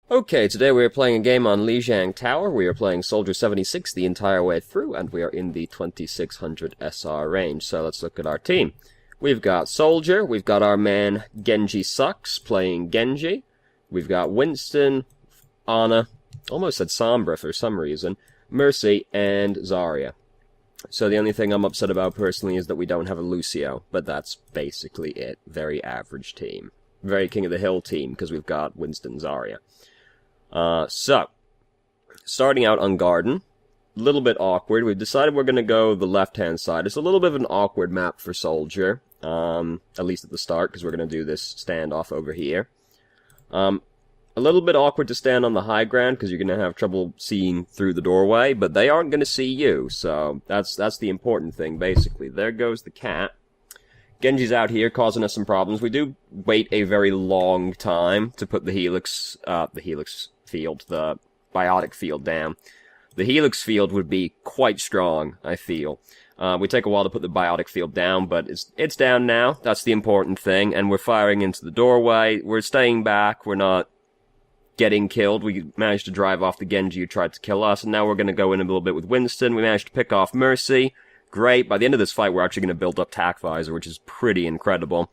Okay, today we are playing a game on Lijiang Tower. We are playing Soldier 76 the entire way through, and we are in the 2600 SR range. So let's look at our team. We've got Soldier, we've got our man Genji Sucks playing Genji. We've got Winston, Ana, almost said Sombra for some reason, Mercy, and Zarya. So the only thing I'm upset about personally is that we don't have a Lucio, but that's basically it. Very average team. Very King of the Hill team, because we've got Winston and Zarya. So, starting out on Garden, a little bit awkward. We've decided we're going to go the left-hand side. It's a little bit of an awkward map for Soldier, at least at the start, because we're going to do this standoff over here. A little bit awkward to stand on the high ground, because you're going to have trouble seeing through the doorway, but they aren't going to see you, so that's the important thing, basically. There goes the cat. Genji's out here causing us some problems. We do wait a very long time to put the Helix field, the biotic field down. The Helix field would be quite strong, I feel. We take a while to put the biotic field down, but it's down now. That's the important thing, and we're firing into the doorway. We're staying back. We're not getting killed. We managed to drive off the Genji who tried to kill us, and now we're going to go in a little bit with Winston. We managed to pick off Mercy. Great. By the end of this fight, we're actually going to build up Tac Visor, which is pretty incredible.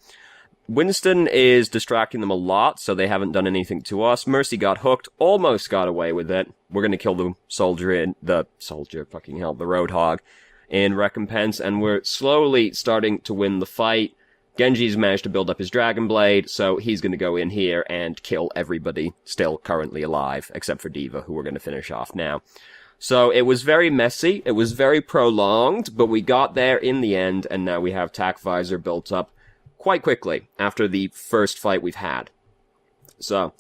Winston is distracting them a lot, so they haven't done anything to us. Mercy got hooked, almost got away with it. We're going to kill the Roadhog in recompense, and we're slowly starting to win the fight. Genji's managed to build up his Dragon Blade, so he's going to go in here and kill everybody still currently alive, except for D.Va, who we're going to finish off now. So it was very messy, it was very prolonged, but we got there in the end, and now we have Tac Visor built up quite quickly after the first fight we've had. So,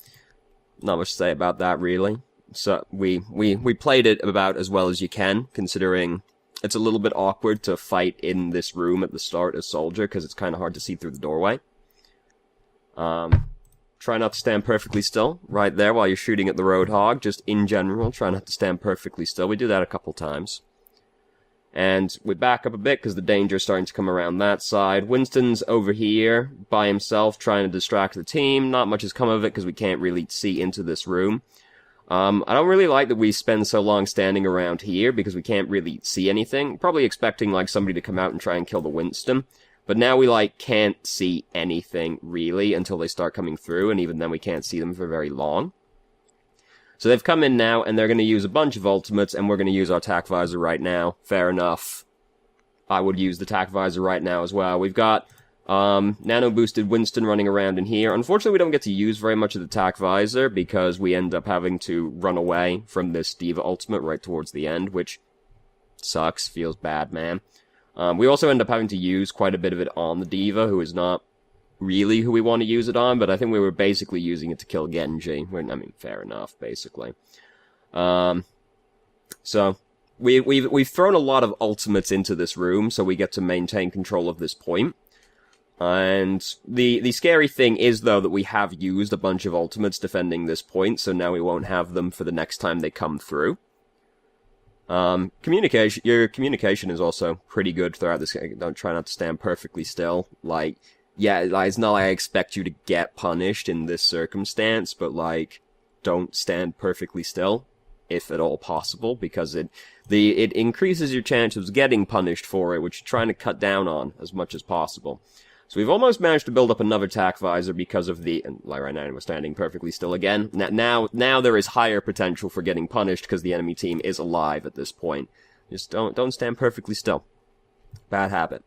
not much to say about that, really. So, we played it about as well as you can, considering it's a little bit awkward to fight in this room at the start as Soldier, because it's kind of hard to see through the doorway. Try not to stand perfectly still right there while you're shooting at the Roadhog. Just in general, try not to stand perfectly still. We do that a couple times. And we back up a bit because the danger is starting to come around that side. Winston's over here by himself trying to distract the team. Not much has come of it because we can't really see into this room. I don't really like that we spend so long standing around here because we can't really see anything. Probably expecting like somebody to come out and try and kill the Winston. But now we, can't see anything, really, until they start coming through, and even then we can't see them for very long. So they've come in now, and they're going to use a bunch of ultimates, and we're going to use our Tac Visor right now. Fair enough. I would use the Tac Visor right now as well. We've got nano-boosted Winston running around in here. Unfortunately, we don't get to use very much of the Tac Visor, because we end up having to run away from this D.Va ultimate right towards the end, which sucks. Feels bad, man. We also end up having to use quite a bit of it on the D.Va, who is not really who we want to use it on, but I think we were basically using it to kill Genji. Fair enough, basically. So, we've thrown a lot of ultimates into this room, so we get to maintain control of this point. And the scary thing is, though, that we have used a bunch of ultimates defending this point, so now we won't have them for the next time they come through. Your communication is also pretty good throughout this game. Don't try not to stand perfectly still. It's not like I expect you to get punished in this circumstance, but, don't stand perfectly still, if at all possible, because it increases your chance of getting punished for it, which you're trying to cut down on as much as possible. So we've almost managed to build up another Tac Visor because of right now we're standing perfectly still again. Now there is higher potential for getting punished because the enemy team is alive at this point. Just don't stand perfectly still. Bad habit.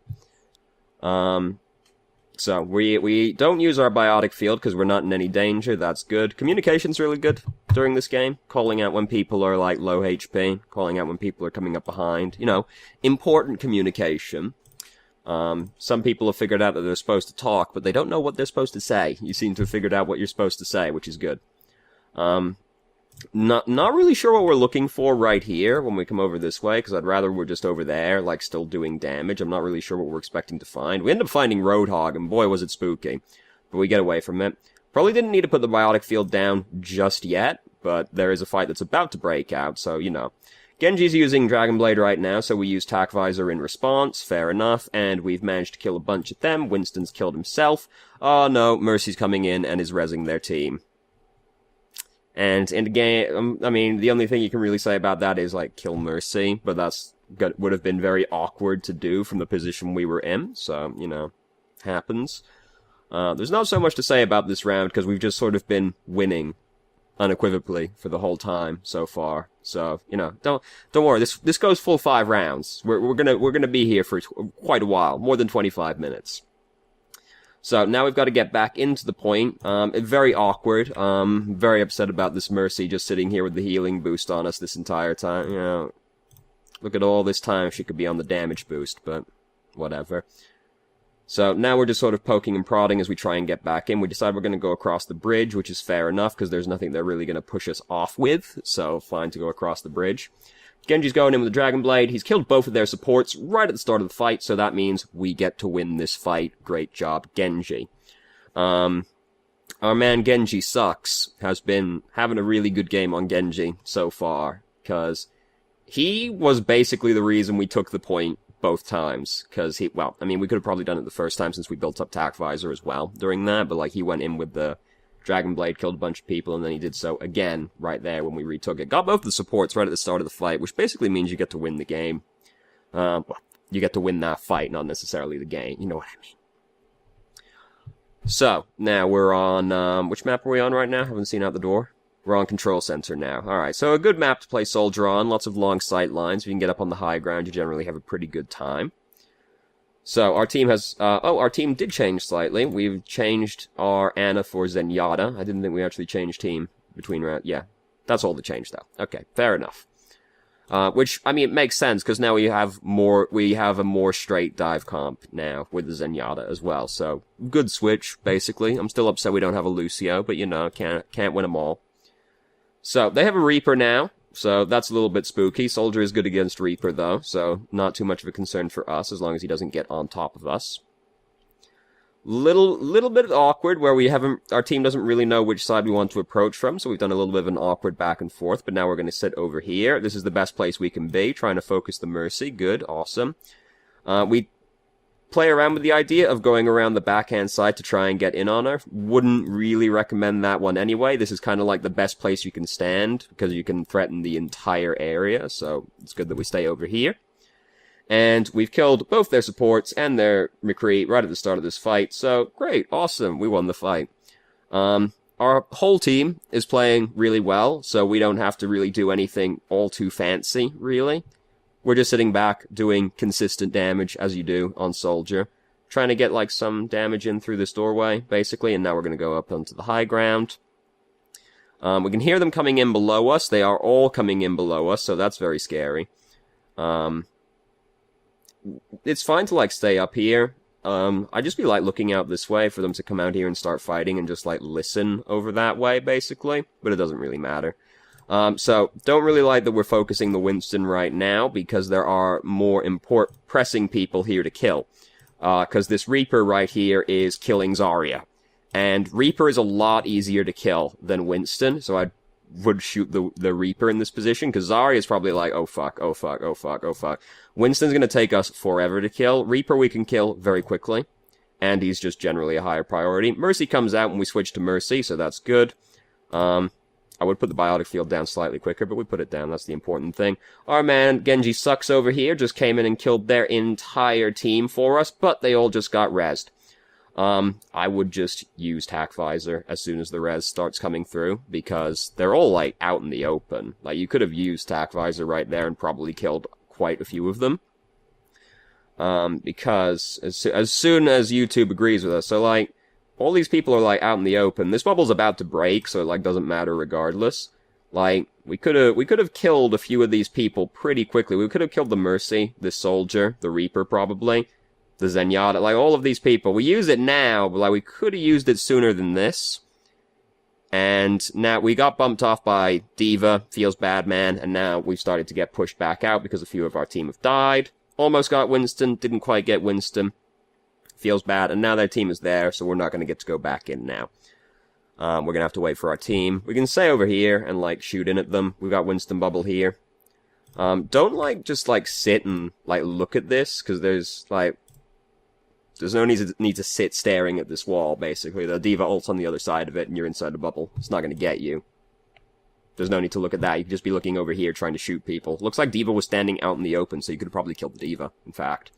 So we don't use our biotic field because we're not in any danger. That's good. Communication's really good during this game. Calling out when people are low HP. Calling out when people are coming up behind. Important communication. Some people have figured out that they're supposed to talk, but they don't know what they're supposed to say. You seem to have figured out what you're supposed to say, which is good. Not really sure what we're looking for right here when we come over this way, because I'd rather we're just over there, still doing damage. I'm not really sure what we're expecting to find. We end up finding Roadhog, and boy, was it spooky. But we get away from it. Probably didn't need to put the biotic field down just yet, but there is a fight that's about to break out, so, Genji's using Dragon Blade right now, so we use Tac Visor in response, fair enough, and we've managed to kill a bunch of them. Winston's killed himself. Oh no, Mercy's coming in and is rezzing their team. And in the game, I mean, the only thing you can really say about that is, like, kill Mercy, but would have been very awkward to do from the position we were in, so, you know, happens. There's not so much to say about this round, because we've just sort of been winning unequivocally for the whole time so far. So, you know, don't worry, this goes full 5 rounds. We're gonna be here for quite a while, more than 25 minutes. So now we've got to get back into the point. Very awkward. Very upset about this Mercy just sitting here with the healing boost on us this entire time. You know, look at all this time she could be on the damage boost, but whatever. So now we're just sort of poking and prodding as we try and get back in. We decide we're going to go across the bridge, which is fair enough because there's nothing they're really going to push us off with. So fine to go across the bridge. Genji's going in with the Dragon Blade. He's killed both of their supports right at the start of the fight, so that means we get to win this fight. Great job, Genji. Our man Genji Sucks has been having a really good game on Genji so far, because he was basically the reason we took the point both times, because well, I mean, we could have probably done it the first time since we built up Tac Visor as well during that, but like, he went in with the Dragon Blade, killed a bunch of people, and then he did so again right there when we retook it. Got both the supports right at the start of the fight, which basically means you get to win the game. Well, you get to win that fight, not necessarily the game. You know what I mean. So, now we're on, which map are we on right now? Haven't seen out the door. We're on Control Center now. Alright, so a good map to play Soldier on. Lots of long sight lines. If you can get up on the high ground, you generally have a pretty good time. So, our team has, our team did change slightly. We've changed our Ana for Zenyatta. I didn't think we actually changed team between rounds. Yeah, that's all the change, though. Okay, fair enough. Which, I mean, it makes sense, because now we have a more straight dive comp now with the Zenyatta as well. So, good switch, basically. I'm still upset we don't have a Lucio, but, you know, can't win them all. So, they have a Reaper now. So that's a little bit spooky. Soldier is good against Reaper, though, so not too much of a concern for us, as long as he doesn't get on top of us. Little bit awkward, where our team doesn't really know which side we want to approach from, so we've done a little bit of an awkward back and forth, but now we're going to sit over here. This is the best place we can be, trying to focus the Mercy. Good, awesome. We play around with the idea of going around the backhand side to try and get in on her. Wouldn't really recommend that one anyway. This is kind of like the best place you can stand, because you can threaten the entire area, so it's good that we stay over here. And we've killed both their supports and their McCree right at the start of this fight, so great, awesome, we won the fight. Our whole team is playing really well, so we don't have to really do anything all too fancy, really. We're just sitting back, doing consistent damage, as you do on Soldier. Trying to get, like, some damage in through this doorway, basically, and now we're going to go up onto the high ground. We can hear them coming in below us. They are all coming in below us, so that's very scary. It's fine to, like, stay up here. I'd just be, like, looking out this way for them to come out here and start fighting and just, like, listen over that way, basically. But it doesn't really matter. So, don't really like that we're focusing the Winston right now, because there are more pressing people here to kill. Because this Reaper right here is killing Zarya. And Reaper is a lot easier to kill than Winston, so I would shoot the Reaper in this position, because Zarya is probably like, oh fuck, oh fuck, oh fuck, oh fuck. Winston's gonna take us forever to kill. Reaper we can kill very quickly, and he's just generally a higher priority. Mercy comes out when we switch to Mercy, so that's good. I would put the biotic field down slightly quicker, but we put it down, that's the important thing. Our man, Genji Sucks over here, just came in and killed their entire team for us, but they all just got rezzed. I would just use Tac Visor as soon as the res starts coming through, because they're all, like, out in the open. Like, you could have used Tac Visor right there and probably killed quite a few of them. Because as soon as YouTube agrees with us, so, like, all these people are, like, out in the open. This bubble's about to break, so it, like, doesn't matter regardless. Like, we could have killed a few of these people pretty quickly. We could have killed the Mercy, the Soldier, the Reaper, probably. The Zenyatta, like, all of these people. We use it now, but, like, we could have used it sooner than this. And now we got bumped off by Diva, feels bad, man, and now we've started to get pushed back out because a few of our team have died. Almost got Winston, didn't quite get Winston. Feels bad, and now their team is there, so we're not going to get to go back in now. We're going to have to wait for our team. We can stay over here and, like, shoot in at them. We've got Winston Bubble here. Don't, like, just, like, sit and, like, look at this, because there's no need to sit staring at this wall, basically. The Diva ult's on the other side of it, and you're inside the bubble. It's not going to get you. there's no need to look at that. You could just be looking over here trying to shoot people. Looks like D.Va was standing out in the open, so you could have probably killed the D.Va, in fact.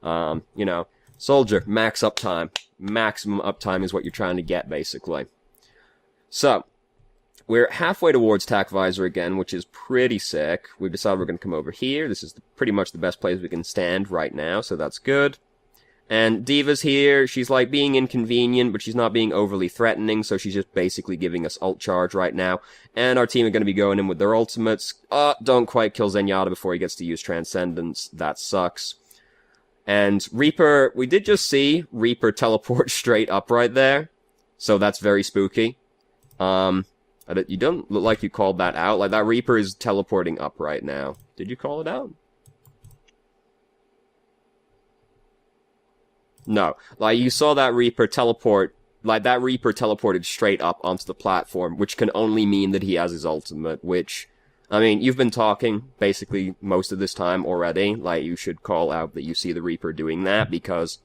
You know, Soldier, max uptime. Maximum uptime is what you're trying to get, basically. So, we're halfway towards TAC Visor again, which is pretty sick. We've decided we're going to come over here. This is pretty much the best place we can stand right now, so that's good. And D.Va's here. She's, like, being inconvenient, but she's not being overly threatening, so she's just basically giving us ult charge right now. And our team are going to be going in with their ultimates. Don't quite kill Zenyatta before he gets to use Transcendence. That sucks. And Reaper, we did just see Reaper teleport straight up right there. So that's very spooky. You don't look like you called that out. Like, that Reaper is teleporting up right now. Did you call it out? No. Like, you saw that Reaper teleport. Like, that Reaper teleported straight up onto the platform, which can only mean that he has his ultimate, which... I mean, you've been talking, basically, most of this time already. Like, you should call out that you see the Reaper doing that, because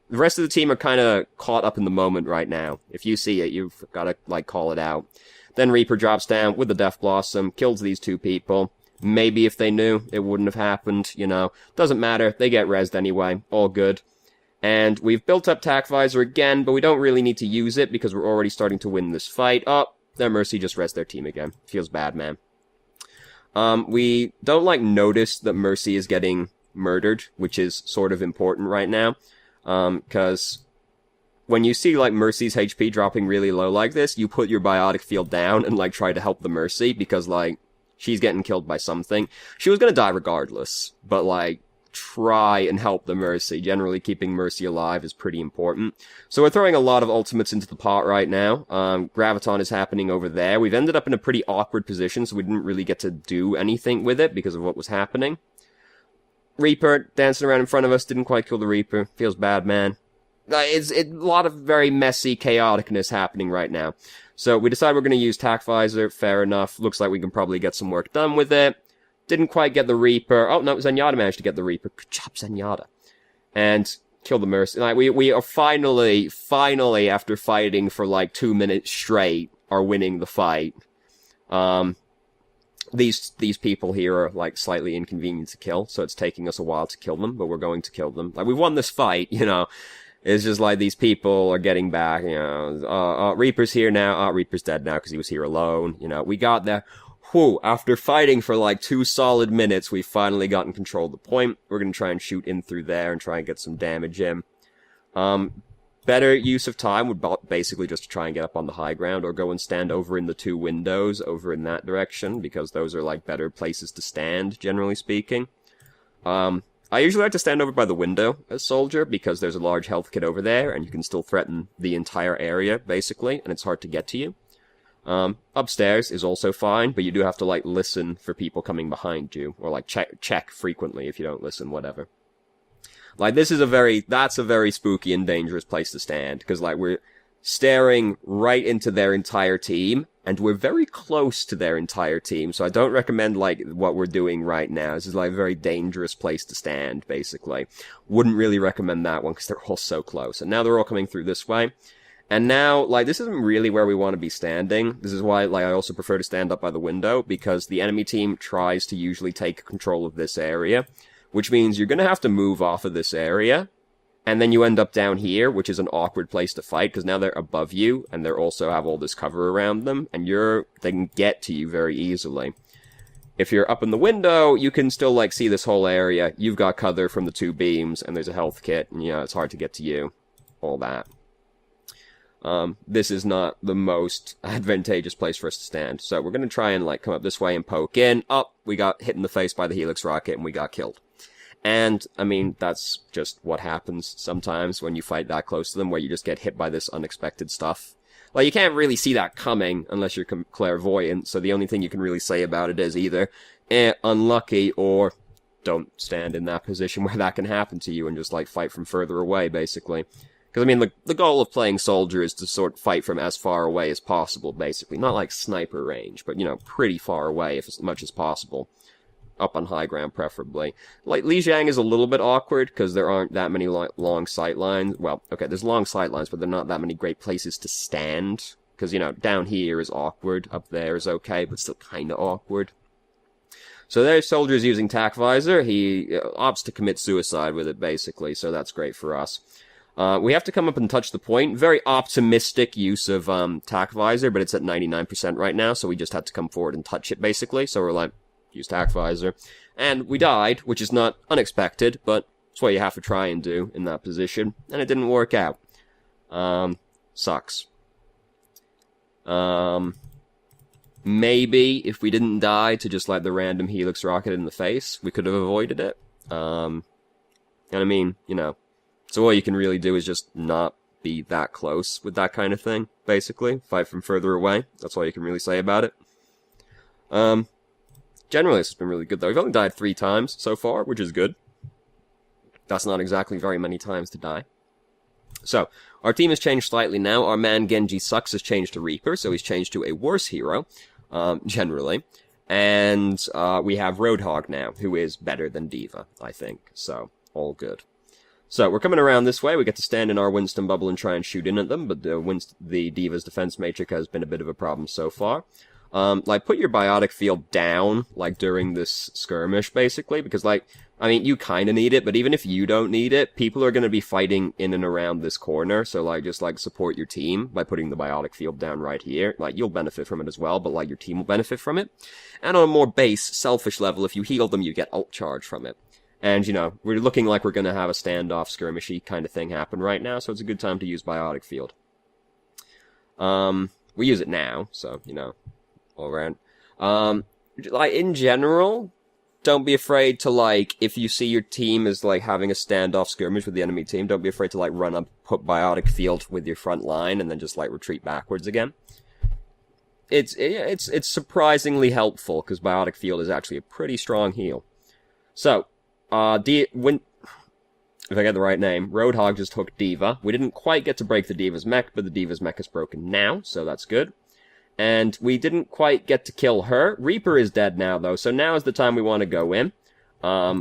the rest of the team are kind of caught up in the moment right now. If you see it, you've got to, like, call it out. Then Reaper drops down with the Death Blossom, kills these two people. Maybe if they knew, it wouldn't have happened, you know. Doesn't matter, they get rezzed anyway. All good. And we've built up TAC Visor again, but we don't really need to use it, because we're already starting to win this fight. Oh, their Mercy just rezzed their team again. Feels bad, man. We don't, like, notice that Mercy is getting murdered, which is sort of important right now. Because when you see, like, Mercy's HP dropping really low like this, you put your biotic field down and, like, try to help the Mercy, because, like, she's getting killed by something. She was gonna die regardless, but, like, try and help the Mercy. Generally, keeping Mercy alive is pretty important. So we're throwing a lot of ultimates into the pot right now. Graviton is happening over there. We've ended up in a pretty awkward position, so we didn't really get to do anything with it because of what was happening. Reaper dancing around in front of us, didn't quite kill the Reaper. Feels bad, man. It's a lot of very messy chaoticness happening right now. So we decided we're going to use TAC Visor. Fair enough. Looks like we can probably get some work done with it. Didn't quite get the Reaper. Oh, no, Zenyatta managed to get the Reaper. Good job, Zenyatta. And kill the Mercy. Like, we are finally, after fighting for, like, 2 minutes straight, are winning the fight. These people here are, like, slightly inconvenient to kill, so it's taking us a while to kill them, but we're going to kill them. Like, we won this fight, you know. It's just like these people are getting back, you know. Reaper's here now. Reaper's dead now because he was here alone. You know, we got there. Whew, after fighting for like 2 solid minutes, we've finally gotten control of the point. We're going to try and shoot in through there and try and get some damage in. Better use of time would basically just try and get up on the high ground or go and stand over in the 2 windows over in that direction, because those are like better places to stand, generally speaking. I usually like to stand over by the window as Soldier, because there's a large health kit over there, and you can still threaten the entire area, basically, and it's hard to get to you. Upstairs is also fine, but you do have to, like, listen for people coming behind you, or, like, check frequently if you don't listen, whatever. Like, that's a very spooky and dangerous place to stand, because, like, we're staring right into their entire team, and we're very close to their entire team, so I don't recommend, like, what we're doing right now. This is, like, a very dangerous place to stand, basically. Wouldn't really recommend that one, because they're all so close. And now they're all coming through this way. And now, like, this isn't really where we want to be standing. This is why, like, I also prefer to stand up by the window, because the enemy team tries to usually take control of this area, which means you're gonna have to move off of this area, and then you end up down here, which is an awkward place to fight, because now they're above you, and they also have all this cover around them, and they can get to you very easily. If you're up in the window, you can still, like, see this whole area. You've got cover from the 2 beams, and there's a health kit, and, you know, it's hard to get to you. All that. This is not the most advantageous place for us to stand. So we're going to try and, like, come up this way and poke in. We got hit in the face by the Helix rocket and we got killed. And, I mean, that's just what happens sometimes when you fight that close to them, where you just get hit by this unexpected stuff. Like, you can't really see that coming unless you're clairvoyant, so the only thing you can really say about it is either, unlucky, or don't stand in that position where that can happen to you and just, like, fight from further away, basically. Because, I mean, the goal of playing Soldier is to sort of fight from as far away as possible, basically. Not like sniper range, but, you know, pretty far away, if as much as possible. Up on high ground, preferably. Like, Lijiang is a little bit awkward, because there aren't that many long sight lines. Well, okay, there's long sight lines, but there are not that many great places to stand, because, you know, down here is awkward, up there is okay, but still kind of awkward. So there's soldiers using Tac Visor. He opts to commit suicide with it, basically, so that's great for us. We have to come up and touch the point. Very optimistic use of Tac Visor, but it's at 99% right now, so we just had to come forward and touch it, basically. So we're like, use Tac Visor. And we died, which is not unexpected, but it's what you have to try and do in that position. And it didn't work out. Sucks. Maybe if we didn't die to just like the random Helix rocket in the face, we could have avoided it. And I mean, you know, so all you can really do is just not be that close with that kind of thing, basically. Fight from further away. That's all you can really say about it. Generally, this has been really good, though. We've only died 3 times so far, which is good. That's not exactly very many times to die. So, our team has changed slightly now. Our man Genji Sucks has changed to Reaper, so he's changed to a worse hero, generally. And we have Roadhog now, who is better than D.Va, I think. So, all good. So, we're coming around this way. We get to stand in our Winston bubble and try and shoot in at them, but the D.Va's defense matrix has been a bit of a problem so far. Like, put your biotic field down, like, during this skirmish, basically, because, like, I mean, you kinda need it, but even if you don't need it, people are gonna be fighting in and around this corner, so, like, just, like, support your team by putting the biotic field down right here. Like, you'll benefit from it as well, but, like, your team will benefit from it. And on a more base, selfish level, if you heal them, you get ult charge from it. And, you know, we're looking like we're gonna have a standoff skirmishy kind of thing happen right now, so it's a good time to use biotic field. We use it now, so, you know, all around. Like, in general, don't be afraid to, like, if you see your team is, like, having a standoff skirmish with the enemy team, don't be afraid to, like, run up, put biotic field with your front line, and then just, like, retreat backwards again. It's surprisingly helpful, because biotic field is actually a pretty strong heal. So, if I get the right name, Roadhog just hooked D.Va. We didn't quite get to break the D.Va's mech, but the D.Va's mech is broken now, so that's good. And we didn't quite get to kill her. Reaper is dead now, though, so now is the time we want to go in.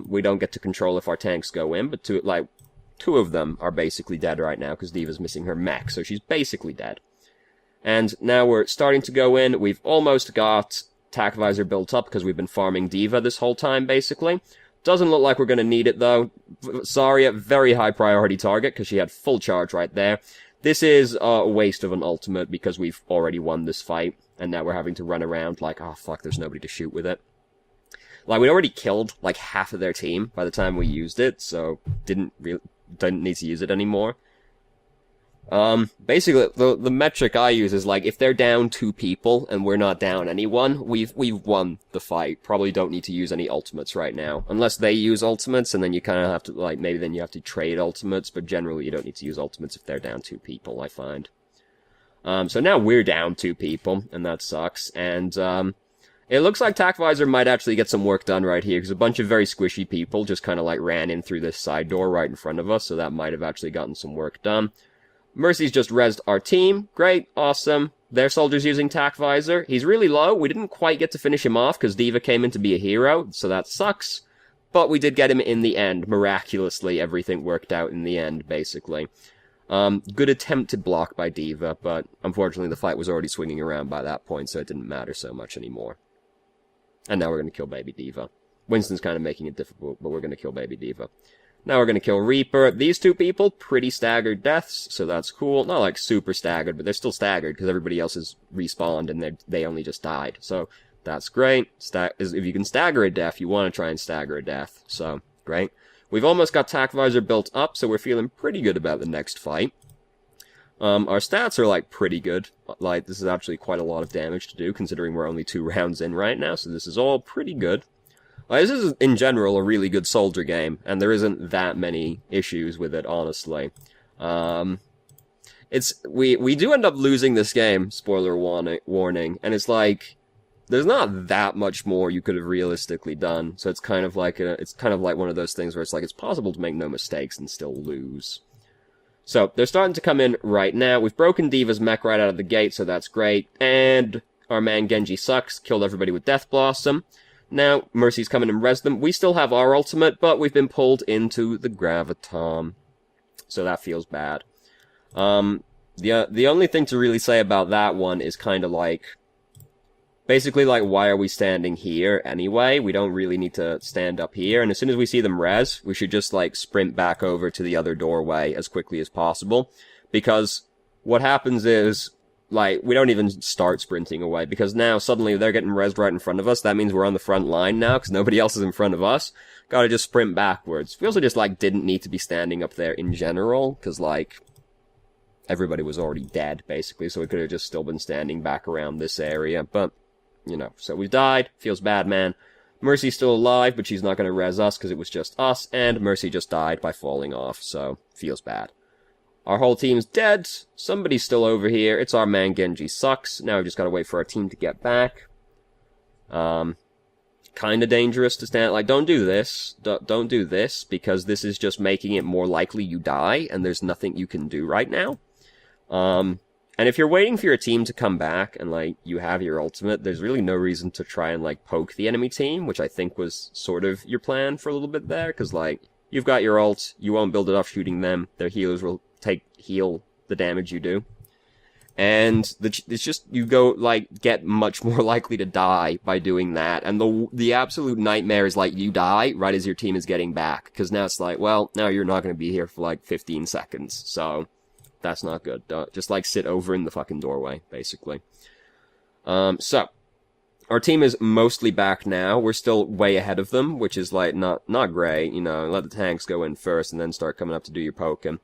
We don't get to control if our tanks go in, but two of them are basically dead right now, because D.Va's missing her mech, so she's basically dead. And now we're starting to go in. We've almost got Tac Visor built up, because we've been farming D.Va this whole time, basically. Doesn't look like we're going to need it, though. Zarya, very high priority target, because she had full charge right there. This is a waste of an ultimate, because we've already won this fight, and now we're having to run around like, oh fuck, there's nobody to shoot with it. Like, we'd already killed, like, half of their team by the time we used it, so didn't need to use it anymore. Basically, the metric I use is, like, if they're down 2 people, and we're not down anyone, we've won the fight. Probably don't need to use any ultimates right now. Unless they use ultimates, and then you kind of have to, like, maybe then you have to trade ultimates, but generally you don't need to use ultimates if they're down 2 people, I find. So now we're down 2 people, and that sucks, and, it looks like Tac Visor might actually get some work done right here, because a bunch of very squishy people just kind of, like, ran in through this side door right in front of us, so that might have actually gotten some work done. Mercy's just rezzed our team. Great, awesome. Their soldier's using Tac Visor. He's really low. We didn't quite get to finish him off because D.Va came in to be a hero, so that sucks. But we did get him in the end. Miraculously, everything worked out in the end, basically. Good attempted block by D.Va, but unfortunately the fight was already swinging around by that point, so it didn't matter so much anymore. And now we're going to kill baby D.Va. Winston's kind of making it difficult, but we're going to kill baby D.Va. Now we're going to kill Reaper. These 2 people, pretty staggered deaths, so that's cool. Not like super staggered, but they're still staggered because everybody else is respawned and they only just died. So that's great. If you can stagger a death, you want to try and stagger a death. So, great. We've almost got Tac Visor built up, so we're feeling pretty good about the next fight. Our stats are, like, pretty good. Like, this is actually quite a lot of damage to do, considering we're only 2 rounds in right now, so this is all pretty good. This is, in general, a really good soldier game, and there isn't that many issues with it, honestly. We do end up losing this game, spoiler warning, and it's like, there's not that much more you could have realistically done, so it's kind of like one of those things where it's like, it's possible to make no mistakes and still lose. So, they're starting to come in right now. We've broken D.Va's mech right out of the gate, so that's great, and our man Genji Sucks killed everybody with Death Blossom. Now, Mercy's coming and res them. We still have our ultimate, but we've been pulled into the Graviton. So that feels bad. The only thing to really say about that one is kind of like, basically like, why are we standing here anyway? We don't really need to stand up here, and as soon as we see them res, we should just like sprint back over to the other doorway as quickly as possible, because what happens is, like, we don't even start sprinting away, because now suddenly they're getting rezzed right in front of us. That means we're on the front line now, because nobody else is in front of us. Gotta just sprint backwards. We also just, like, didn't need to be standing up there in general, because, like, everybody was already dead, basically, so we could have just still been standing back around this area, but, you know, so we've died. Feels bad, man. Mercy's still alive, but she's not gonna res us, because it was just us, and Mercy just died by falling off, so feels bad. Our whole team's dead. Somebody's still over here. It's our man Genji sucks. Now we've just got to wait for our team to get back. Kind of dangerous to stand... Like, don't do this. Don't do this, because this is just making it more likely you die, and there's nothing you can do right now. And if you're waiting for your team to come back, and, like, you have your ultimate, there's really no reason to try and, like, poke the enemy team, which I think was sort of your plan for a little bit there, because, like, you've got your ult, you won't build it off shooting them, their healers will heal the damage you do. And it's just, you go, like, get much more likely to die by doing that. And the absolute nightmare is, like, you die right as your team is getting back. Because now it's like, well, now you're not going to be here for, like, 15 seconds. So, that's not good. Just, like, sit over in the fucking doorway, basically. So, our team is mostly back now. We're still way ahead of them, which is, like, not great. You know, let the tanks go in first and then start coming up to do your poking.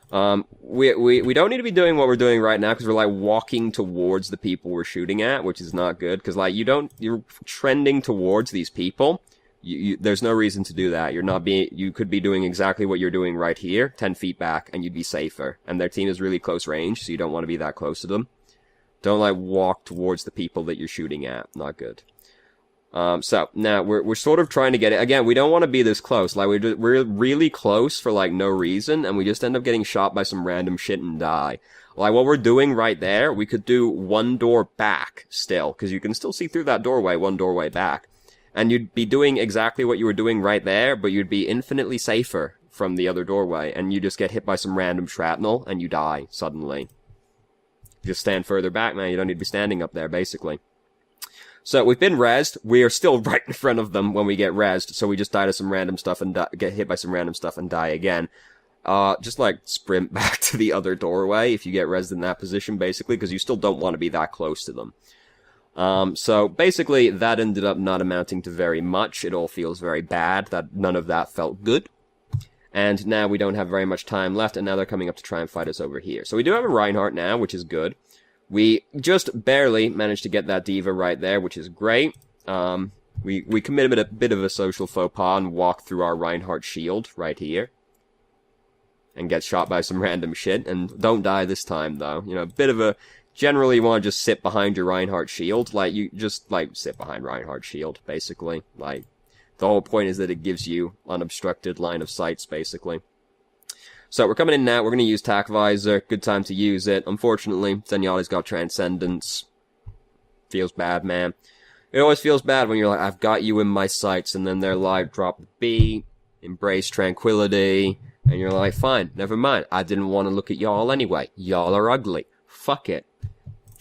We don't need to be doing what we're doing right now, because we're, like, walking towards the people we're shooting at, which is not good, because, like, you're trending towards these people. There's no reason to do that. You could be doing exactly what you're doing right here, 10 feet back, and you'd be safer. And their team is really close range, so you don't want to be that close to them. Don't, like, walk towards the people that you're shooting at. Not good. So, now, we're sort of trying to get it. Again, we don't want to be this close. Like, we're really close for, like, no reason, and we just end up getting shot by some random shit and die. Like, what we're doing right there, we could do one door back still, because you can still see through that doorway, one doorway back. And you'd be doing exactly what you were doing right there, but you'd be infinitely safer from the other doorway, and you just get hit by some random shrapnel, and you die, suddenly. Just stand further back, man. You don't need to be standing up there, basically. So, we've been rezzed. We are still right in front of them when we get rezzed, so we just die to some random stuff and get hit by some random stuff and die again. Just, like, sprint back to the other doorway if you get rezzed in that position, basically, because you still don't want to be that close to them. So, basically, that ended up not amounting to very much. It all feels very bad. None of that felt good. And now we don't have very much time left, and now they're coming up to try and fight us over here. So we do have a Reinhardt now, which is good. We just barely managed to get that diva right there, which is great. We committed a bit of a social faux pas and walked through our Reinhardt shield right here. And get shot by some random shit, and don't die this time, though. You know, a bit of a... Generally, you want to just sit behind your Reinhardt shield. Like, you just, like, sit behind Reinhardt shield, basically. Like, the whole point is that it gives you unobstructed line of sights, basically. So, we're coming in now. We're going to use Tac Visor. Good time to use it. Unfortunately, Zenyatta's got Transcendence. Feels bad, man. It always feels bad when you're like, I've got you in my sights, and then they're like, drop the beat, embrace tranquility, and you're like, fine, never mind. I didn't want to look at y'all anyway. Y'all are ugly. Fuck it.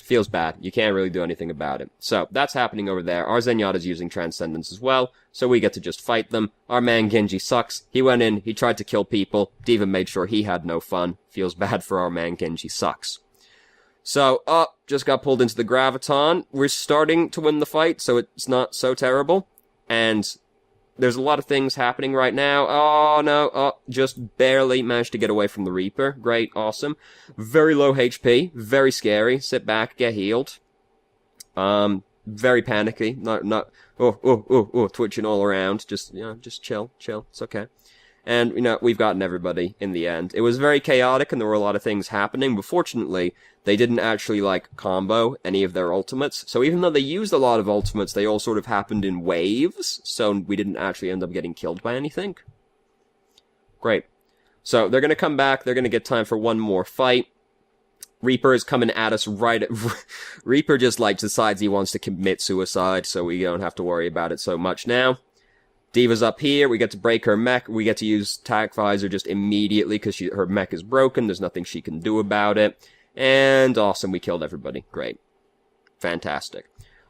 Feels bad. You can't really do anything about it. So, that's happening over there. Our Zenyatta's using Transcendence as well, so we get to just fight them. Our man Genji sucks. He went in, he tried to kill people. Diva made sure he had no fun. Feels bad for our man Genji sucks. So, just got pulled into the Graviton. We're starting to win the fight, so it's not so terrible. And there's a lot of things happening right now. Oh, no. Just barely managed to get away from the Reaper. Great. Awesome. Very low HP. Very scary. Sit back. Get healed. Very panicky. Twitching all around. Just, you know, just chill. It's okay. And, you know, we've gotten everybody in the end. It was very chaotic and there were a lot of things happening, but fortunately, they didn't actually, like, combo any of their ultimates. So even though they used a lot of ultimates, they all sort of happened in waves, so we didn't actually end up getting killed by anything. Great. So, they're gonna come back, they're gonna get time for one more fight. Reaper is coming at us right at... Reaper just, like, decides he wants to commit suicide, so we don't have to worry about it so much now. Diva's up here, we get to break her mech, we get to use Tac Visor just immediately because her mech is broken, there's nothing she can do about it. And awesome, we killed everybody. Great. Fantastic.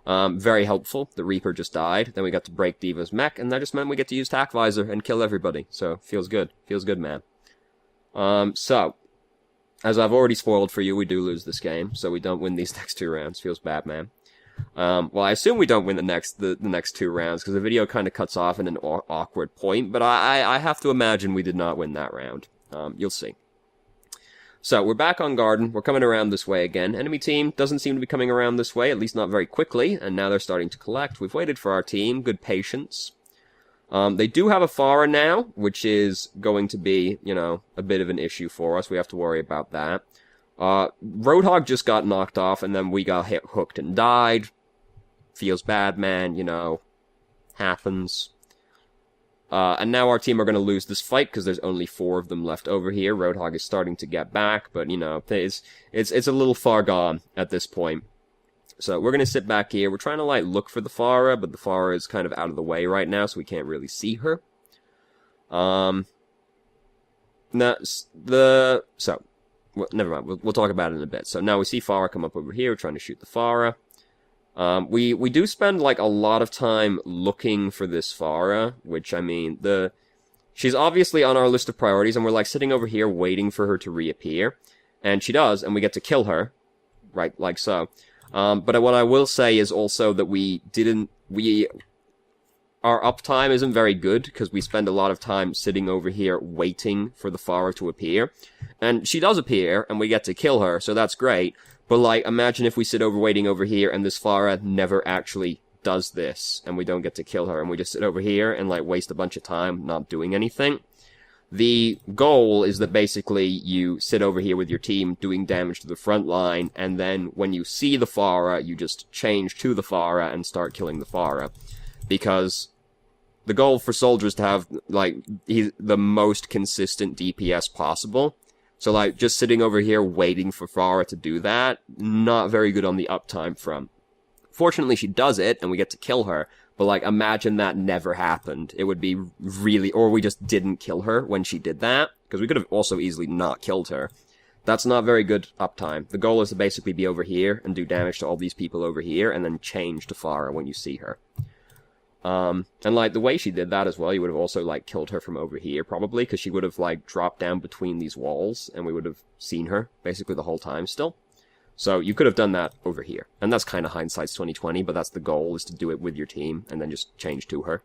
Very helpful. The Reaper just died. Then we got to break Diva's mech, and that just meant we get to use Tac Visor and kill everybody. So, feels good. Feels good, man. So, as I've already spoiled for you, we do lose this game, so we don't win these next 2 rounds. Feels bad, man. Well, I assume we don't win the next 2 rounds, because the video kind of cuts off in an awkward point, but I have to imagine we did not win that round. You'll see. So, we're back on Garden, we're coming around this way again. Enemy team doesn't seem to be coming around this way, at least not very quickly, and now they're starting to collect. We've waited for our team, good patience. They do have a Pharah now, which is going to be, you know, a bit of an issue for us. We have to worry about that. Roadhog just got knocked off, and then we got hooked and died. Feels bad, man, you know. Happens. And now our team are going to lose this fight, because there's only 4 of them left over here. Roadhog is starting to get back, but, you know, it's a little far gone at this point. So we're going to sit back here. We're trying to, like, look for the Pharah, but the Pharah is kind of out of the way right now, so we can't really see her. Well, never mind. We'll talk about it in a bit. So now we see Pharah come up over here. We're trying to shoot the Pharah. We do spend, like, a lot of time looking for this Pharah, which, I mean, she's obviously on our list of priorities, and we're, like, sitting over here waiting for her to reappear. And she does, and we get to kill her. Right, like so. But what I will say is also that our uptime isn't very good, because we spend a lot of time sitting over here waiting for the Pharah to appear. And she does appear, and we get to kill her, so that's great. But, like, imagine if we sit waiting over here, and this Pharah never actually does this, and we don't get to kill her, and we just sit over here and, like, waste a bunch of time not doing anything. The goal is that basically you sit over here with your team doing damage to the front line, and then when you see the Pharah, you just change to the Pharah and start killing the Pharah. Because the goal for soldiers is to have, like, the most consistent DPS possible. So, like, just sitting over here waiting for Pharah to do that, not very good on the uptime front. Fortunately, she does it, and we get to kill her. But, like, imagine that never happened. It would be really... Or we just didn't kill her when she did that. Because we could have also easily not killed her. That's not very good uptime. The goal is to basically be over here and do damage to all these people over here, and then change to Pharah when you see her. And, like, the way she did that as well, you would have also, like, killed her from over here, probably, because she would have, like, dropped down between these walls, and we would have seen her, basically, the whole time still. So, you could have done that over here. And that's kind of hindsight's 2020, but that's the goal, is to do it with your team, and then just change to her.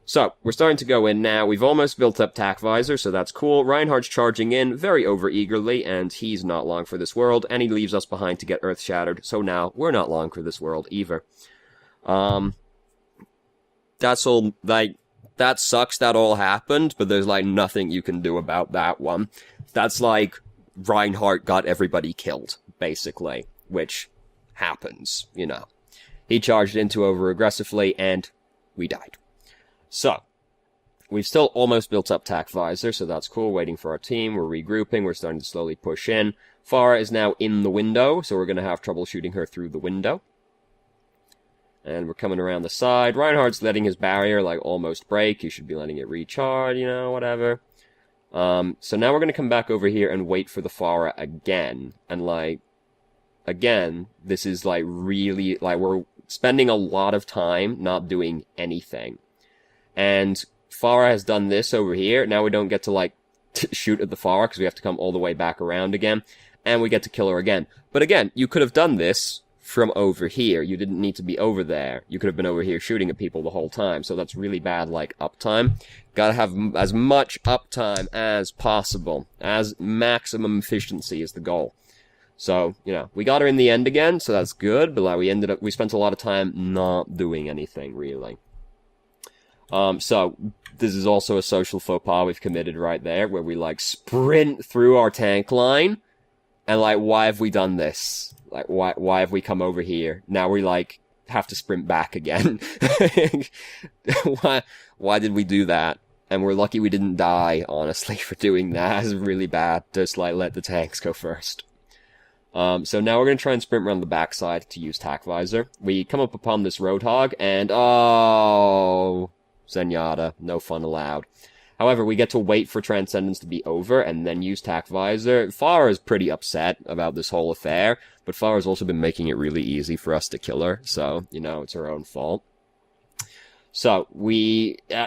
So, we're starting to go in now. We've almost built up Tac Visor, so that's cool. Reinhardt's charging in very over-eagerly, and he's not long for this world, and he leaves us behind to get Earth Shattered, so now we're not long for this world either. That's all, like, that sucks that all happened, but there's, like, nothing you can do about that one. That's like, Reinhardt got everybody killed, basically, which happens, you know. He charged into over-aggressively, and we died. So, we've still almost built up Tac Visor, so that's cool, waiting for our team, we're regrouping, we're starting to slowly push in. Pharah is now in the window, so we're going to have trouble shooting her through the window. And we're coming around the side. Reinhardt's letting his barrier, like, almost break. He should be letting it recharge, you know, whatever. So now we're going to come back over here and wait for the Pharah again. And, like, again, this is, like, really, like, we're spending a lot of time not doing anything. And Pharah has done this over here. Now we don't get to, like, shoot at the Pharah, because we have to come all the way back around again. And we get to kill her again. But again, you could have done this from over here. You didn't need to be over there. You could have been over here shooting at people the whole time. So that's really bad, like, uptime. Gotta have as much uptime as possible. As maximum efficiency is the goal. So, you know, we got her in the end again, so that's good, but, like, we spent a lot of time not doing anything, really. So, this is also a social faux pas we've committed right there, where we, like, sprint through our tank line, and, like, why have we done this? Like, why have we come over here? Now we, like, have to sprint back again. Why did we do that? And we're lucky we didn't die, honestly, for doing that. It's really bad. Just, like, let the tanks go first. So now we're gonna try and sprint around the backside to use Tac Visor. We come up upon this Roadhog, and oh, Zenyatta, no fun allowed. However, we get to wait for Transcendence to be over and then use Tac Visor. Farah's pretty upset about this whole affair, but Farah's also been making it really easy for us to kill her, so, you know, it's her own fault. So,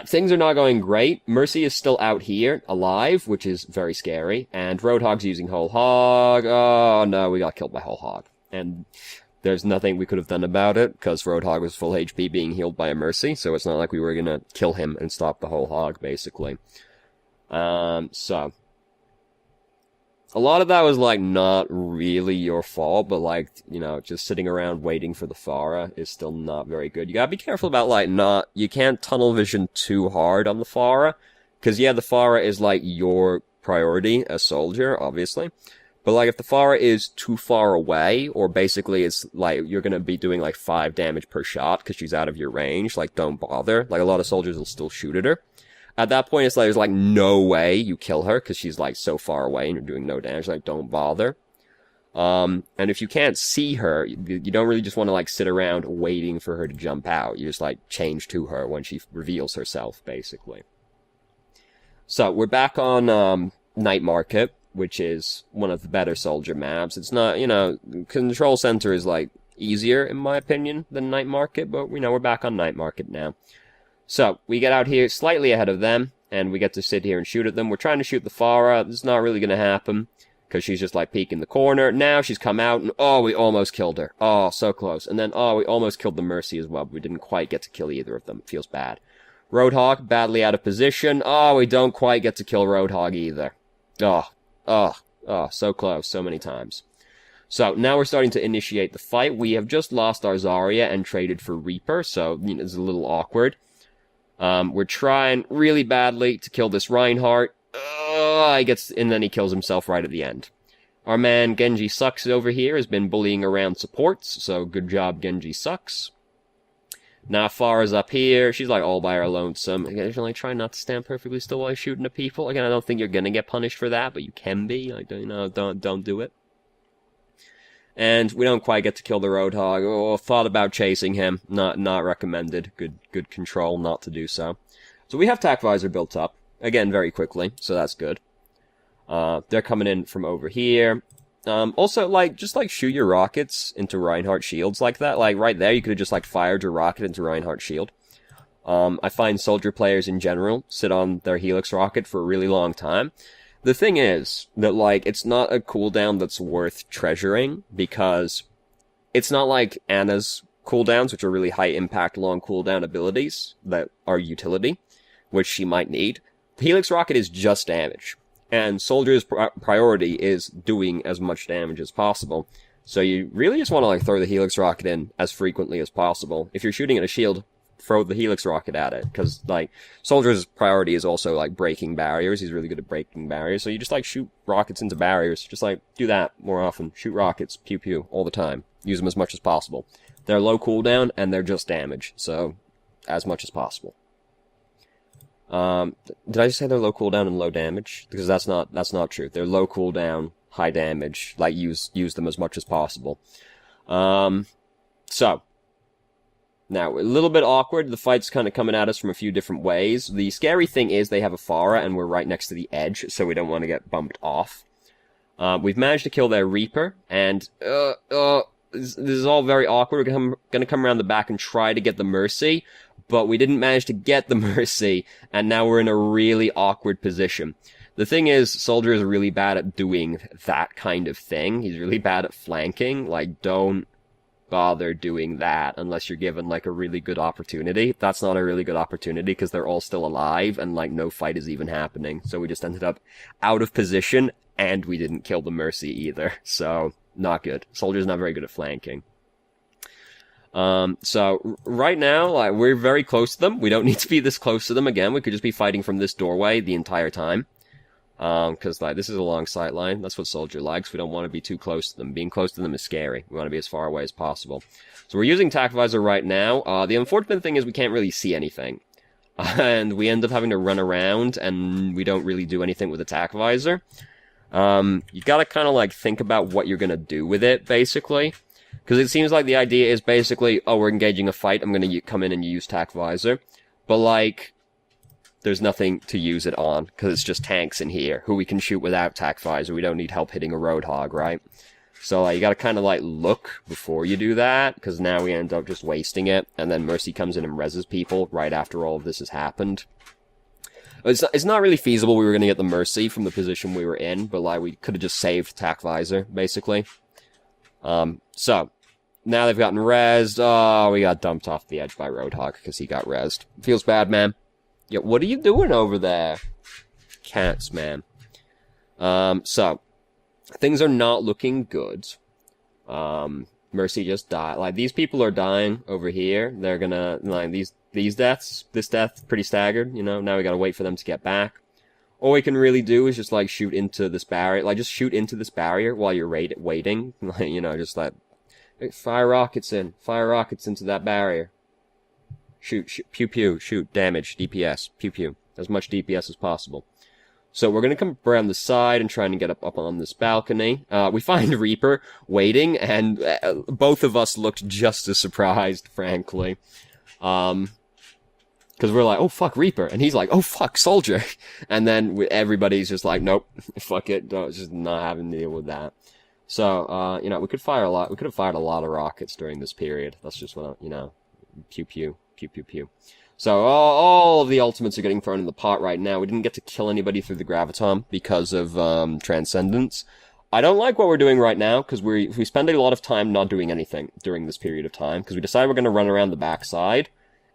things are not going great. Mercy is still out here, alive, which is very scary, and Roadhog's using Whole Hog. Oh no, we got killed by Whole Hog. And there's nothing we could have done about it, because Roadhog was full HP being healed by a Mercy, so it's not like we were gonna kill him and stop the Whole Hog, basically. So, a lot of that was, like, not really your fault, but, like, you know, just sitting around waiting for the Farah is still not very good. You gotta be careful about, like, you can't tunnel vision too hard on the Farah, because, yeah, the Farah is, like, your priority as soldier, obviously. But, like, if the Farah is too far away, or basically it's, like, you're gonna be doing, like, 5 damage per shot because she's out of your range, like, don't bother. Like, a lot of soldiers will still shoot at her. At that point, it's like, there's, like, no way you kill her because she's, like, so far away and you're doing no damage. Like, don't bother. And if you can't see her, you don't really just want to, like, sit around waiting for her to jump out. You just, like, change to her when she reveals herself, basically. So, we're back on, Night Market, which is one of the better soldier maps. It's not, you know, Control Center is, like, easier, in my opinion, than Night Market, but, you know, we're back on Night Market now. So, we get out here slightly ahead of them, and we get to sit here and shoot at them. We're trying to shoot the Farah. This is not really going to happen, because she's just, like, peeking the corner. Now she's come out, and oh, we almost killed her. Oh, so close. And then, oh, we almost killed the Mercy as well, but we didn't quite get to kill either of them. It feels bad. Roadhog, badly out of position. Oh, we don't quite get to kill Roadhog either. Oh, so close, so many times. So, now we're starting to initiate the fight. We have just lost our Zarya and traded for Reaper, so, you know, it's a little awkward. We're trying really badly to kill this Reinhardt. And then he kills himself right at the end. Our man Genji Sucks over here has been bullying around supports, so good job, Genji Sucks. Now Farah's up here. She's like all by her lonesome. Occasionally try not to stand perfectly still while you're shooting at people. Again, I don't think you're gonna get punished for that, but you can be. Like, you know, don't do it. And we don't quite get to kill the Roadhog. Oh, thought about chasing him. Not recommended. Good control not to do so. So we have Tac Visor built up. Again, very quickly, so that's good. They're coming in from over here. Also, like, just, like, shoot your rockets into Reinhardt shields like that. Like, right there, you could have just, like, fired your rocket into Reinhardt shield. I find soldier players in general sit on their Helix rocket for a really long time. The thing is that, like, it's not a cooldown that's worth treasuring, because it's not like Ana's cooldowns, which are really high impact, long cooldown abilities that are utility, which she might need. The Helix rocket is just damage, and Soldier's priority is doing as much damage as possible. So you really just want to, like, throw the Helix rocket in as frequently as possible. If you're shooting at a shield, throw the Helix rocket at it, because, like, Soldier's priority is also, like, breaking barriers. He's really good at breaking barriers, so you just, like, shoot rockets into barriers. Just, like, do that more often. Shoot rockets, pew pew, all the time. Use them as much as possible. They're low cooldown, and they're just damage, so as much as possible. Did I just say they're low cooldown and low damage? Because that's not true. They're low cooldown, high damage. Like, use them as much as possible. So, now, a little bit awkward. The fight's kind of coming at us from a few different ways. The scary thing is they have a Farah, and we're right next to the edge, so we don't want to get bumped off. We've managed to kill their Reaper, and, this is all very awkward. We're gonna come around the back and try to get the Mercy, but we didn't manage to get the Mercy, and now we're in a really awkward position. The thing is, Soldier is really bad at doing that kind of thing. He's really bad at flanking. Like, don't bother doing that unless you're given, like, a really good opportunity. That's not a really good opportunity because they're all still alive and, like, no fight is even happening. So we just ended up out of position, and we didn't kill the Mercy either. So, not good. Soldier's not very good at flanking. So, right now, like, we're very close to them. We don't need to be this close to them again. We could just be fighting from this doorway the entire time. Cause, like, this is a long sight line. That's what Soldier likes. We don't want to be too close to them. Being close to them is scary. We want to be as far away as possible. So we're using Tac Visor right now. The unfortunate thing is we can't really see anything. And we end up having to run around, and we don't really do anything with the Tac Visor. You gotta kinda, like, think about what you're gonna do with it, basically. Cause it seems like the idea is basically, oh, we're engaging a fight, I'm gonna come in and use Tac Visor. But, like, there's nothing to use it on, because it's just tanks in here, who we can shoot without tac visor. We don't need help hitting a Roadhog, right? So, you gotta kind of, like, look before you do that, because now we end up just wasting it, and then Mercy comes in and reses people right after all of this has happened. It's not really feasible we were gonna get the Mercy from the position we were in, but, like, we could have just saved tac visor, basically. So, now they've gotten rezzed. Oh, we got dumped off the edge by Roadhog, because he got rezzed. Feels bad, man. Yo, what are you doing over there? Cats, man. So, things are not looking good. Mercy just died. Like, these people are dying over here. They're gonna, like, these deaths, this death, pretty staggered, you know? Now we gotta wait for them to get back. All we can really do is just, like, shoot into this barrier. Like, just shoot into this barrier while you're waiting. Like, you know, just like, fire rockets in. Fire rockets into that barrier. Shoot, pew pew, shoot, damage, DPS, pew pew. As much DPS as possible. So we're gonna come around the side and try and get up on this balcony. We find Reaper waiting, and both of us looked just as surprised, frankly. Because we're like, oh fuck, Reaper, and he's like, oh fuck, Soldier. And then everybody's just like, nope, fuck it, just not having to deal with that. So, you know, we could have fired a lot of rockets during this period. That's just what, you know, pew pew. Pew, pew, pew. So, all of the ultimates are getting thrown in the pot right now. We didn't get to kill anybody through the Graviton because of, Transcendence. I don't like what we're doing right now, because we spend a lot of time not doing anything during this period of time, because we decide we're going to run around the backside,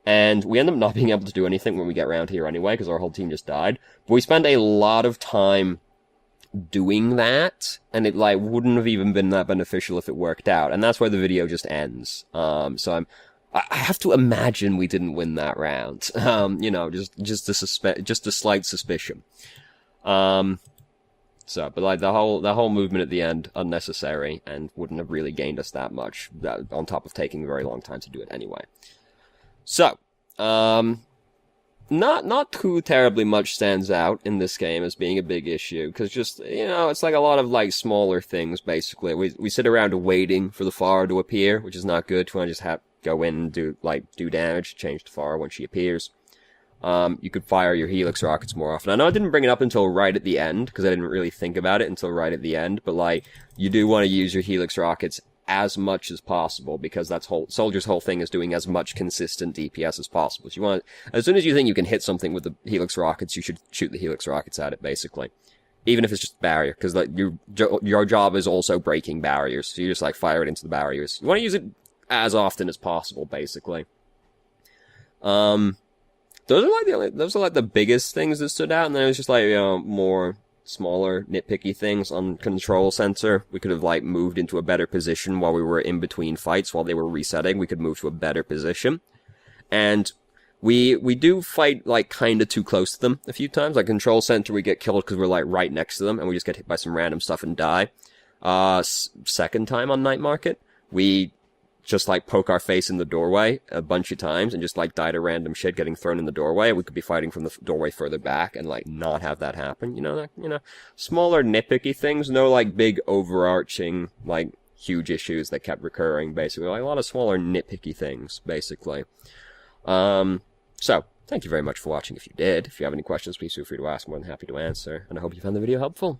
and we end up not being able to do anything when we get around here anyway, because our whole team just died. But we spend a lot of time doing that, and it, like, wouldn't have even been that beneficial if it worked out, and that's where the video just ends. So I have to imagine we didn't win that round. You know, just a slight suspicion. But like the whole movement at the end, unnecessary, and wouldn't have really gained us that much, on top of taking a very long time to do it anyway. So, not too terribly much stands out in this game as being a big issue, because just, you know, it's like a lot of, like, smaller things, basically. We sit around waiting for the Pharah to appear, which is not good. We want to just go in and do damage, change to Pharah when she appears. You could fire your Helix rockets more often. I know I didn't bring it up until right at the end, because I didn't really think about it until right at the end, but, like, you do want to use your Helix rockets as much as possible, because Soldier's whole thing is doing as much consistent DPS as possible. So you want, as soon as you think you can hit something with the Helix rockets, you should shoot the Helix rockets at it, basically. Even if it's just a barrier, because, like, your job is also breaking barriers, so you just, like, fire it into the barriers. You want to use it as often as possible, basically. Those are like the biggest things that stood out, and then it was just, like, you know, more smaller, nitpicky things on Control Center. We could have, like, moved into a better position while we were in between fights, while they were resetting. We could move to a better position. And we do fight, like, kinda too close to them a few times. Like, Control Center, we get killed because we're, like, right next to them, and we just get hit by some random stuff and die. Second time on Night Market, we just, like, poke our face in the doorway a bunch of times and just, like, die to random shit getting thrown in the doorway. We could be fighting from the doorway further back and, like, not have that happen. You know, smaller nitpicky things, no, like, big overarching, like, huge issues that kept recurring, basically. Like, a lot of smaller nitpicky things, basically. So, thank you very much for watching if you did. If you have any questions, please feel free to ask. I'm more than happy to answer. And I hope you found the video helpful.